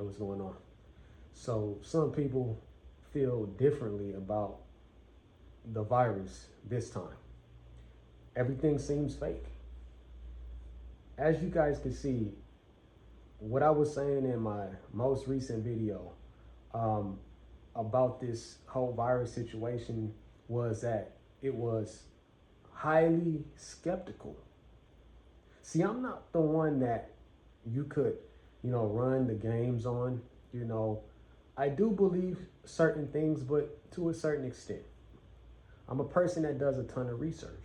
what's going on. So some people feel differently about the virus this time. Everything seems fake. As you guys can see, what I was saying in my most recent video about this whole virus situation was that it was highly skeptical. See, I'm not the one that you could, run the games on. I do believe certain things, but to a certain extent. I'm a person that does a ton of research.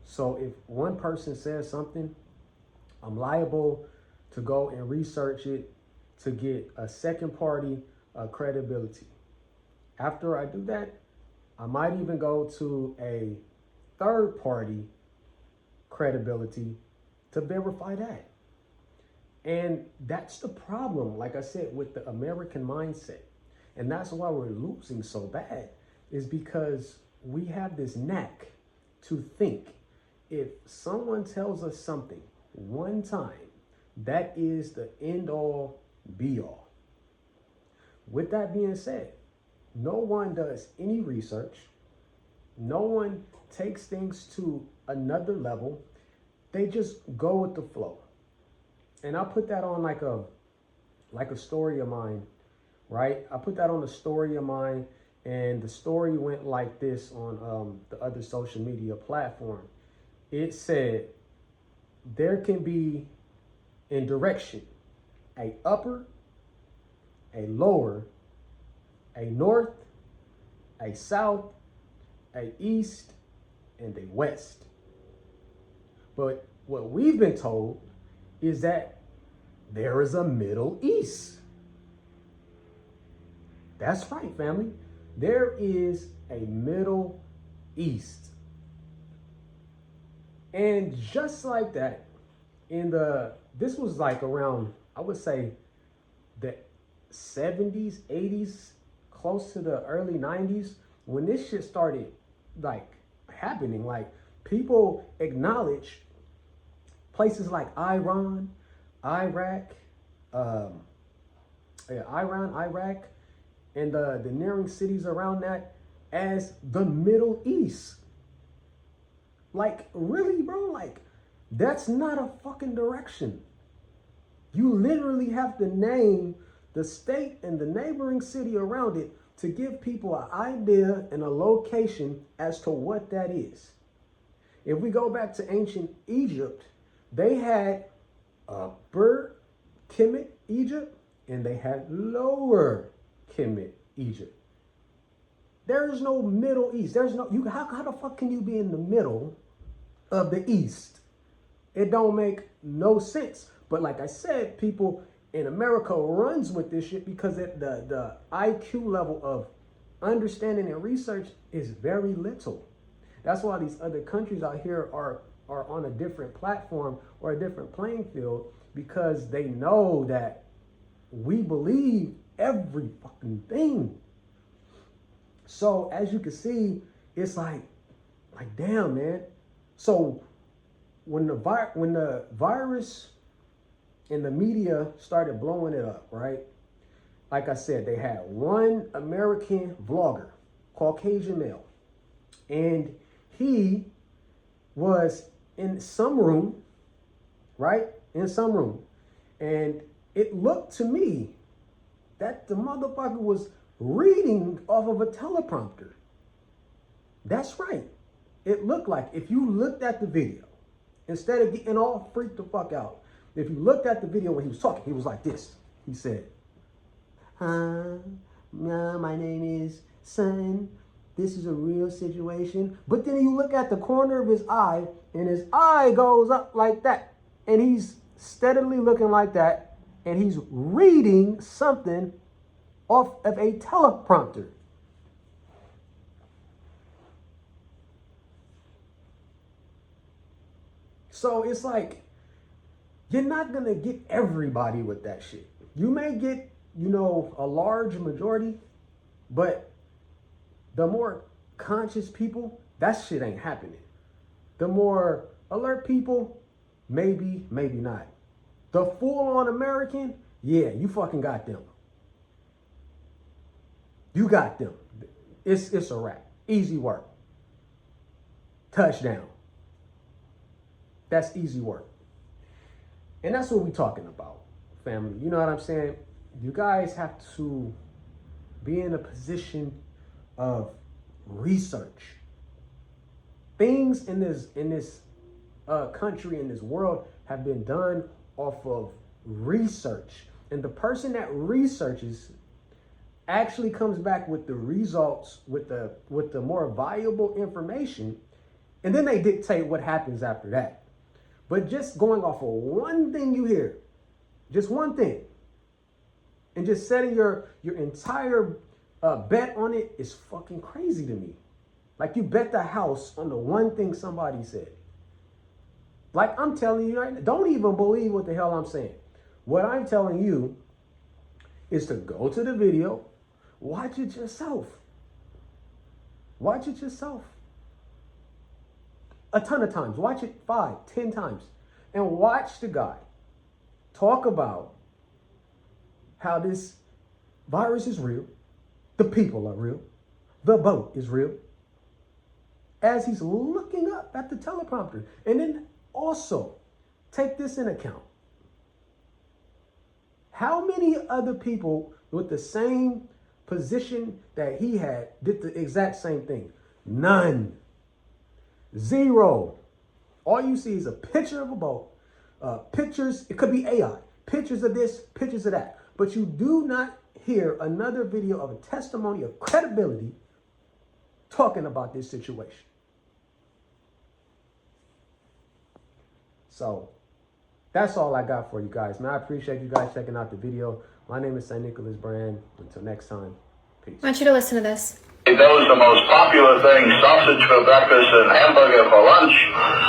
So if one person says something, I'm liable to go and research it to get a second party credibility. After I do that, I might even go to a third party credibility to verify that. And that's the problem, like I said, with the American mindset. And that's why we're losing so bad, is because we have this knack to think if someone tells us something one time, that is the end all be all. With that being said, no one does any research. No one takes things to another level. They just go with the flow. And I put that on like a story of mine, right? I put that on a story of mine, and the story went like this on the other social media platform. It said, there can be in direction a upper, a lower, a north, a south, a east, and a west. But what we've been told is that there is a Middle East. That's right, family. There is a Middle East. And just like that, this was like around, I would say, the 70s, 80s, close to the early 90s, when this shit started like happening. Like, people acknowledge places like Iran, Iraq, and the nearing cities around that as the Middle East. Like, really, bro? Like, that's not a fucking direction. You literally have to name the state and the neighboring city around it to give people an idea and a location as to what that is. If we go back to ancient Egypt, they had Upper Kemet Egypt and they had Lower Kemet Egypt. There's no Middle East. There's no, how the fuck can you be in the middle of the East? It don't make no sense. But like I said, people in America runs with this shit because the IQ level of understanding and research is very little. That's why these other countries out here are on a different platform or a different playing field, because they know that we believe every fucking thing. So as you can see, it's like damn, man. So when the virus and the media started blowing it up, right? Like I said, they had one American vlogger, Caucasian male, and he was in some room, right? In some room. And it looked to me that the motherfucker was reading off of a teleprompter. That's right. It looked like, if you looked at the video, instead of getting all freaked the fuck out, if you looked at the video when he was talking, he was like this. He said, my name is Son. This is a real situation. But then you look at the corner of his eye, and his eye goes up like that. And he's steadily looking like that. And he's reading something off of a teleprompter. So it's like, you're not going to get everybody with that shit. You may get, a large majority, but the more conscious people, that shit ain't happening. The more alert people, maybe, maybe not. The full-on American, yeah, you fucking got them. You got them. It's a wrap. Easy work. Touchdown. That's easy work. And that's what we're talking about, family. You know what I'm saying? You guys have to be in a position of research. Things in this country, in this world, have been done off of research. And the person that researches actually comes back with the results, with the more valuable information, and then they dictate what happens after that. But just going off of one thing you hear, just one thing, and just setting your entire bet on it is fucking crazy to me. Like, you bet the house on the one thing somebody said. Like, I'm telling you, don't even believe what the hell I'm saying. What I'm telling you is to go to the video, watch it yourself. Watch it yourself. A ton of times. Watch it 5, 10 times. And watch the guy talk about how this virus is real, the people are real, the boat is real, as he's looking up at the teleprompter. And then also take this in account. How many other people with the same position that he had did the exact same thing? None. Zero. All you see is a picture of a boat, pictures, it could be AI, pictures of this, pictures of that. But you do not hear another video of a testimony of credibility talking about this situation. So that's all I got for you guys, man. I appreciate you guys checking out the video. My name is St. Nicholas Brand. Until next time, peace. I want you to listen to this. Those are the most popular things, sausage for breakfast and hamburger for lunch.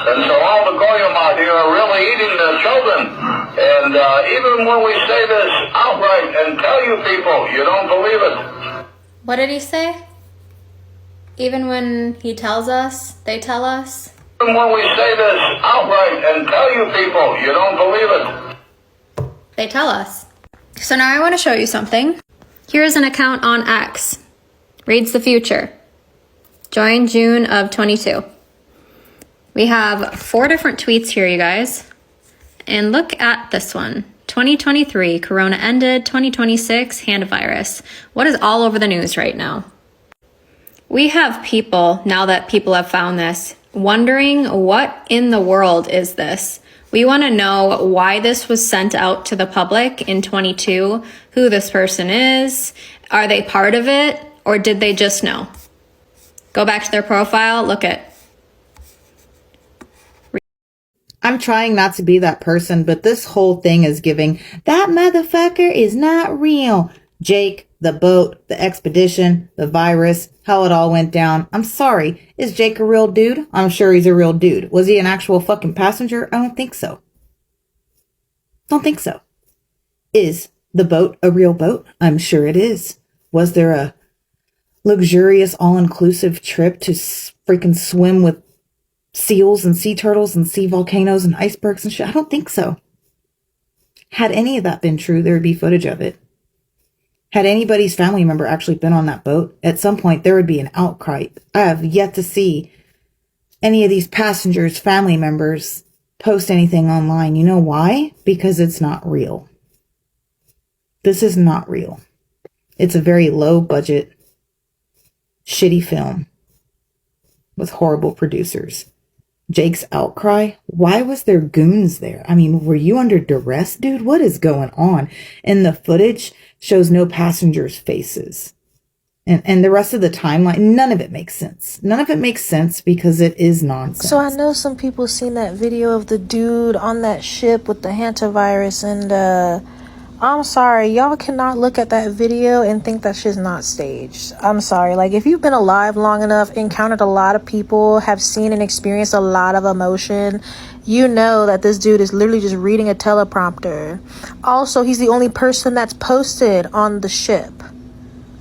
And so all the goyim out here are really eating their children. And even when we say this outright and tell you people, you don't believe it. What did he say? Even when he tells us, they tell us? Even when we say this outright and tell you people, you don't believe it. They tell us. So now I want to show you something. Here's an account on X. Reads the future. Joined June of 22. We have 4 different tweets here, you guys. And look at this one. 2023, Corona ended. 2026, hand virus. What is all over the news right now? We have people, now that people have found this, wondering what in the world is this? We want to know why this was sent out to the public in 22, who this person is, are they part of it, or did they just know? Go back to their profile, look at. I'm trying not to be that person, but this whole thing is giving, that motherfucker is not real. Jake, the boat, the expedition, the virus, how it all went down. I'm sorry. Is Jake a real dude? I'm sure he's a real dude. Was he an actual fucking passenger? I don't think so. Don't think so. Is the boat a real boat? I'm sure it is. Was there a luxurious all-inclusive trip to freaking swim with seals and sea turtles and sea volcanoes and icebergs and shit? I don't think so. Had any of that been true, there would be footage of it. Had anybody's family member actually been on that boat, at some point there would be an outcry. I have yet to see any of these passengers' family members post anything online. You know why? Because it's not real. This is not real. It's a very low budget, shitty film with horrible producers. Jake's outcry? Why was there goons there? I mean, were you under duress, dude? What is going on? And the footage shows no passengers' faces. And the rest of the timeline, none of it makes sense. None of it makes sense because it is nonsense. So I know some people seen that video of the dude on that ship with the hantavirus, and I'm sorry, y'all cannot look at that video and think that shit's not staged. I'm sorry. Like, if you've been alive long enough, encountered a lot of people, have seen and experienced a lot of emotion, you know that this dude is literally just reading a teleprompter. Also, he's the only person that's posted on the ship.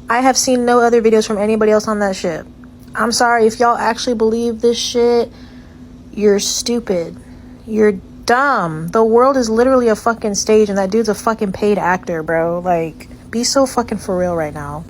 I have seen no other videos from anybody else on that ship. I'm sorry, if y'all actually believe this shit, you're stupid. You're dumb. The world is literally a fucking stage and that dude's a fucking paid actor, bro. Like, be so fucking for real right now.